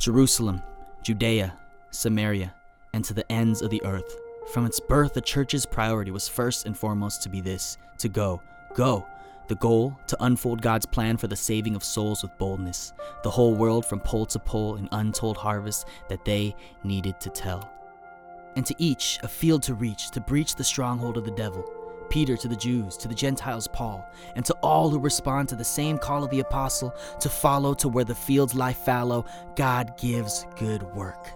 Jerusalem, Judea, Samaria, and to the ends of the earth. From its birth, the church's priority was first and foremost to be this, to go. The goal, to unfold God's plan for the saving of souls with boldness. The whole world from pole to pole, an untold harvest that they needed to tell. And to each, a field to reach, to breach the stronghold of the devil. Peter to the Jews, to the Gentiles Paul, and to all who respond to the same call of the apostle, to follow to where the fields lie fallow, God gives good work.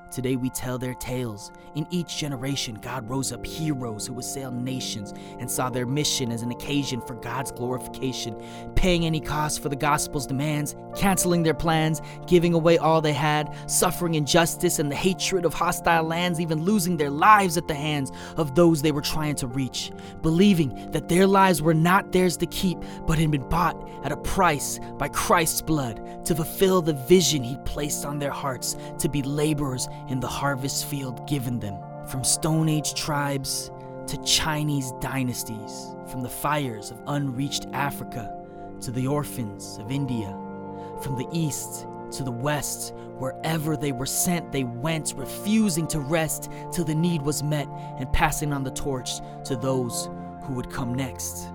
Today we tell their tales. In each generation, God rose up heroes who assailed nations and saw their mission as an occasion for God's glorification, paying any cost for the gospel's demands, canceling their plans, giving away all they had, suffering injustice and the hatred of hostile lands, even losing their lives at the hands of those they were trying to reach, believing that their lives were not theirs to keep, but had been bought at a price by Christ's blood to fulfill the vision He'd placed on their hearts, to be laborers in the harvest field given them. From Stone Age tribes to Chinese dynasties, from the fires of unreached Africa to the orphans of India, from the east to the west, wherever they were sent, they went, refusing to rest till the need was met and passing on the torch to those who would come next.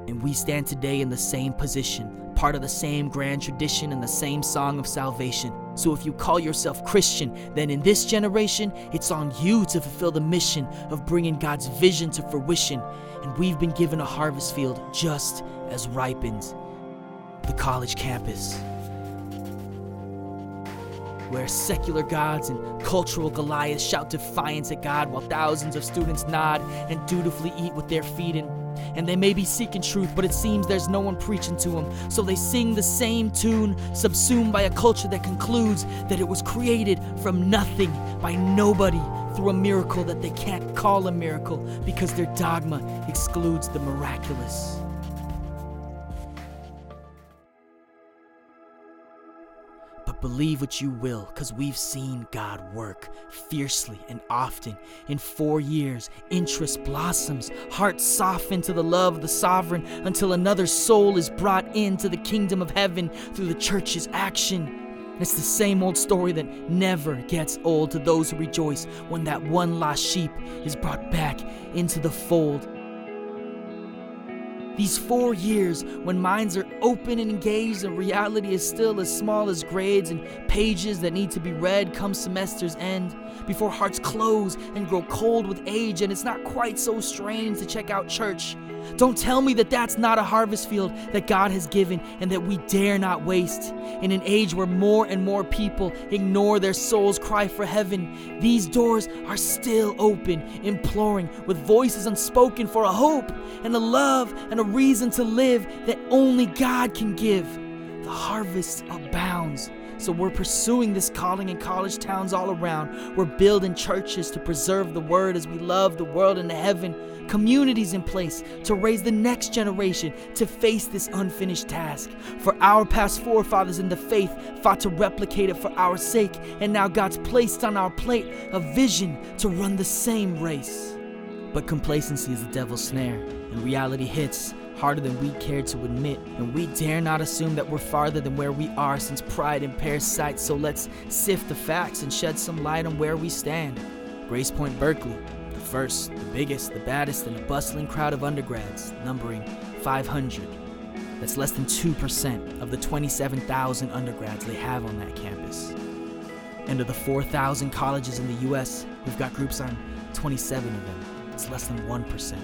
And we stand today in the same position, part of the same grand tradition and the same song of salvation. So if you call yourself Christian, then in this generation, it's on you to fulfill the mission of bringing God's vision to fruition. And we've been given a harvest field just as ripened, the college campus, where secular gods and cultural Goliaths shout defiance at God while thousands of students nod and dutifully eat what they're feeding. And they may be seeking truth, but it seems there's no one preaching to them. So they sing the same tune, subsumed by a culture that concludes that it was created from nothing by nobody through a miracle that they can't call a miracle because their dogma excludes the miraculous. But believe what you will, because we've seen God work fiercely and often. In 4 years, interest blossoms, hearts soften to the love of the sovereign until another soul is brought into the kingdom of heaven through the church's action. It's the same old story that never gets old to those who rejoice when that one lost sheep is brought back into the fold. These 4 years, when minds are open and engaged and reality is still as small as grades and pages that need to be read come semester's end, before hearts close and grow cold with age and it's not quite so strange to check out church. Don't tell me that that's not a harvest field that God has given and that we dare not waste. In an age where more and more people ignore their soul's cry for heaven, these doors are still open, imploring with voices unspoken for a hope and a love and a reason to live that only God can give. The harvest abounds. So we're pursuing this calling in college towns all around. We're building churches to preserve the word as we love the world and the heaven. Communities in place to raise the next generation to face this unfinished task. For our past forefathers in the faith fought to replicate it for our sake, and now God's placed on our plate a vision to run the same race. But complacency is the devil's snare, and reality hits harder than we care to admit, and we dare not assume that we're farther than where we are since pride impairs sight. So let's sift the facts and shed some light on where we stand. Gracepoint Berkeley, the first, the biggest, the baddest, and a bustling crowd of undergrads, numbering 500. That's less than 2% of the 27,000 undergrads they have on that campus. And of the 4,000 colleges in the U.S., we've got groups on 27 of them. It's less than 1%.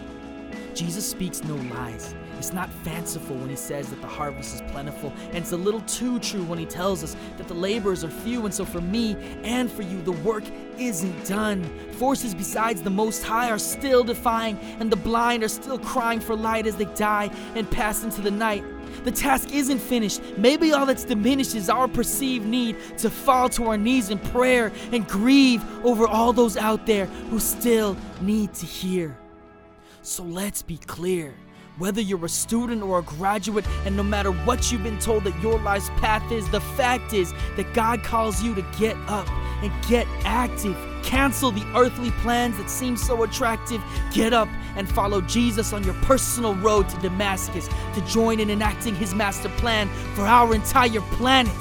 Jesus speaks no lies. It's not fanciful when He says that the harvest is plentiful, and it's a little too true when He tells us that the laborers are few. And so for me and for you, the work isn't done. Forces besides the Most High are still defying, and the blind are still crying for light as they die and pass into the night. The task isn't finished. Maybe all that's diminished is our perceived need to fall to our knees in prayer and grieve over all those out there who still need to hear. So let's be clear. Whether you're a student or a graduate, and no matter what you've been told that your life's path is, the fact is that God calls you to get up and get active. Cancel the earthly plans that seem so attractive. Get up and follow Jesus on your personal road to Damascus to join in enacting His master plan for our entire planet.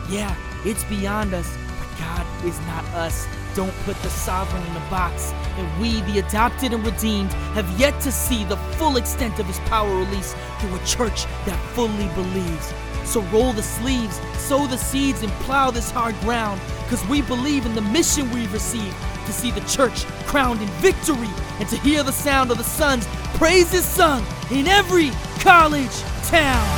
Yeah, it's beyond us, but God is not us. Don't put the sovereign in a box. And we, the adopted and redeemed, have yet to see the full extent of his power released through a church that fully believes. So roll the sleeves, sow the seeds, and plow this hard ground, because we believe in the mission we've received to see the church crowned in victory and to hear the sound of the Son's praises sung in every college town.